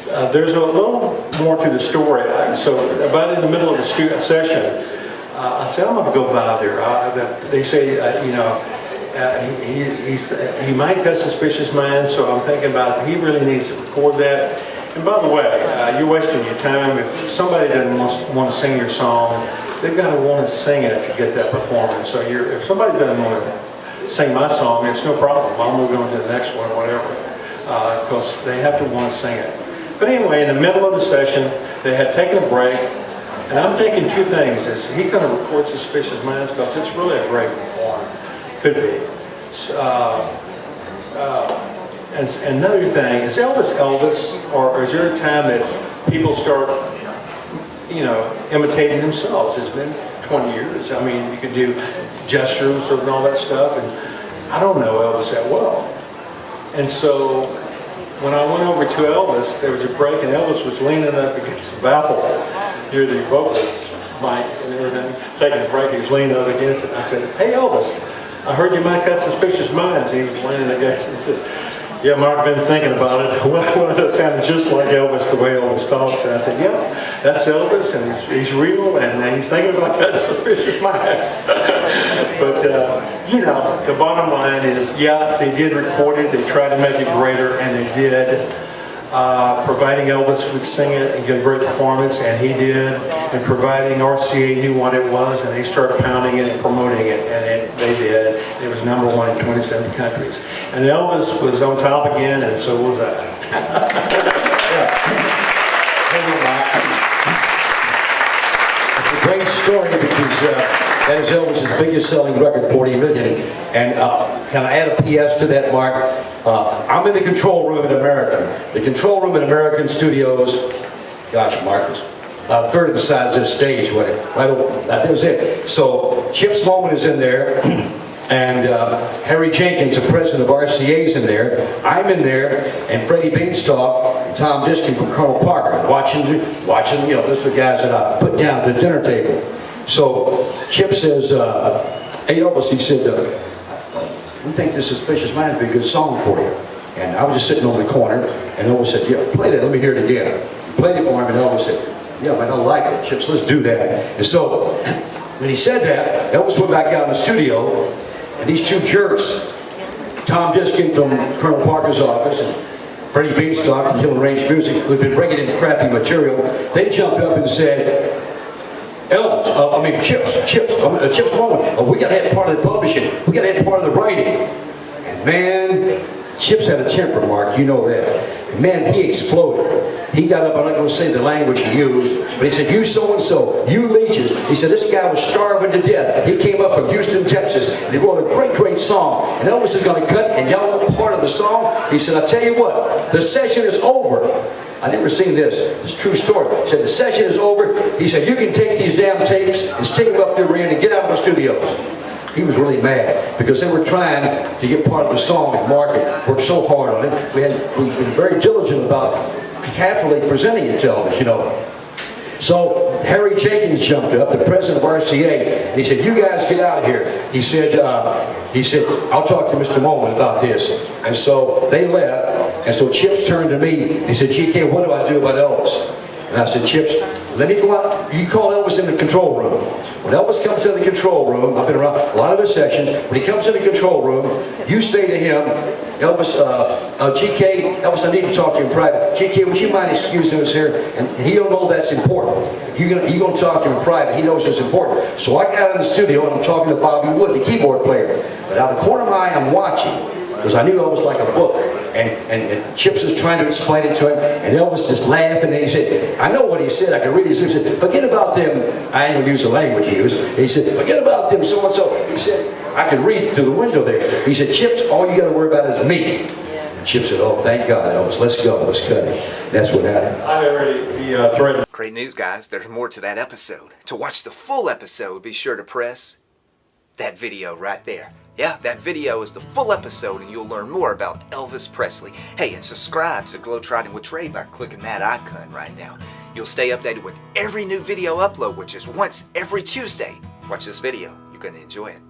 There's a little more to the story. So about in the middle of the session, I said, I'm going to go by there. They say, he might cut suspicious minds, so I'm thinking about he really needs to record that. And by the way, you're wasting your time. If somebody doesn't want to sing your song, they're going to want to sing it if you get that performance. So if somebody doesn't want to sing my song, it's no problem. I'll move on to the next one, whatever, because they have to want to sing it. But anyway, in the middle of the session, they had taken a break, and I'm thinking two things. Is he going to record Suspicious Minds? Because it's really a great perform. Could be. And another thing, is Elvis, or is there a time that people start, imitating themselves? It's been 20 years. I mean, you could do gestures and all that stuff, and I don't know Elvis that well. And so when I went over to Elvis, there was a break, and Elvis was leaning up against the baffle near the vocal mic and everything, taking a break. He was leaning up against it. I said, "Hey Elvis, I heard you might cut Suspicious Minds." And he was leaning against it. He said, "Yeah, Mark, I've been thinking about it." Well, that sounded just like Elvis, the way Elvis talks. And I said, "Yeah, that's Elvis, and he's real, and he's thinking about cutting Suspicious Minds." But, the bottom line is, yeah, they did record it. They tried to make it greater, and they did. Providing Elvis would sing it and give a great performance, and he did. And providing RCA knew what it was, and they started pounding it and promoting it, and they did. It was #1 in 27 countries. And Elvis was on top again, and so was I. It's a great story because that is Elvis's biggest selling record, 40 million. And can I add a PS to that, Mark? I'm in the control room at American. The control room at American Studios, gosh, Mark, was a third of the size of this stage. Right over, that was it. So Chip's Moment is in there, and Harry Jenkins, the president of RCA, is in there. I'm in there, and Freddie Beanstalk, and Tom Diskin from Colonel Parker, watching. Those are guys that I put down at the dinner table. So Chip says, "Hey Elvis," he said, "we think this Suspicious Minds would be a good song for you." And I was just sitting on the corner, and Elvis said, "Yeah, play that, let me hear it again." He played it for him, and Elvis said, "Yeah, I don't like it, Chips, let's do that." And so, when he said that, Elvis went back out in the studio, and these two jerks, Tom Diskin from Colonel Parker's office, and Freddie Beanstalk from Hill and Range Music, who'd been bringing in crappy material, they jumped up and said, "Elvis, Chip's Moment, we got to have part of the publishing, we got to have part of the writing." And man, Chips had a temper, Mark, you know that. And man, he exploded. He got up, I'm not going to say the language he used, but he said, "You so-and-so, you leeches." He said, "This guy was starving to death. He came up from Houston, Texas, and he wrote a great song. And Elvis is going to cut, and y'all want part of the song?" He said, "I'll tell you what, the session is over." I never seen this. It's a true story. He said, "The session is over." He said, "You can take these damn tapes and stick them up their rear and get out of the studios." He was really mad because they were trying to get part of the song and Mark worked so hard on it. We've been very diligent about carefully presenting it to Elvis, So Harry Jenkins jumped up, the president of RCA, and he said, "You guys get out of here." He said, "I'll talk to Mr. Moment about this." And so they left. And so Chips turned to me, and he said, "GK, what do I do about Elvis?" And I said, "Chips, let me go out. You call Elvis in the control room. When Elvis comes in the control room, I've been around a lot of his sessions, when he comes in the control room, you say to him, Elvis, GK, Elvis, I need to talk to you in private. GK, would you mind excusing us here?" And he'll know that's important. You're going to talk to him in private. He knows it's important. So I got in the studio, and I'm talking to Bobby Wood, the keyboard player. But out of the corner of my eye, I'm watching, because I knew Elvis like a book. And Chips was trying to explain it to him, and Elvis just laughed, and he said, I know what he said, I could read it. He said, "Forget about them." I ain't going to use the language he used. He said, "Forget about them so-and-so." He said, I could read through the window there. He said, "Chips, all you got to worry about is me." And Chips said, "Oh, thank God, Elvis, let's go, let's cut it." That's what happened. I already threatened. Great news, guys. There's more to that episode. To watch the full episode, be sure to press that video right there. Yeah, that video is the full episode, and you'll learn more about Elvis Presley. Hey, and subscribe to Globetrotting with Trey by clicking that icon right now. You'll stay updated with every new video upload, which is once every Tuesday. Watch this video. You're going to enjoy it.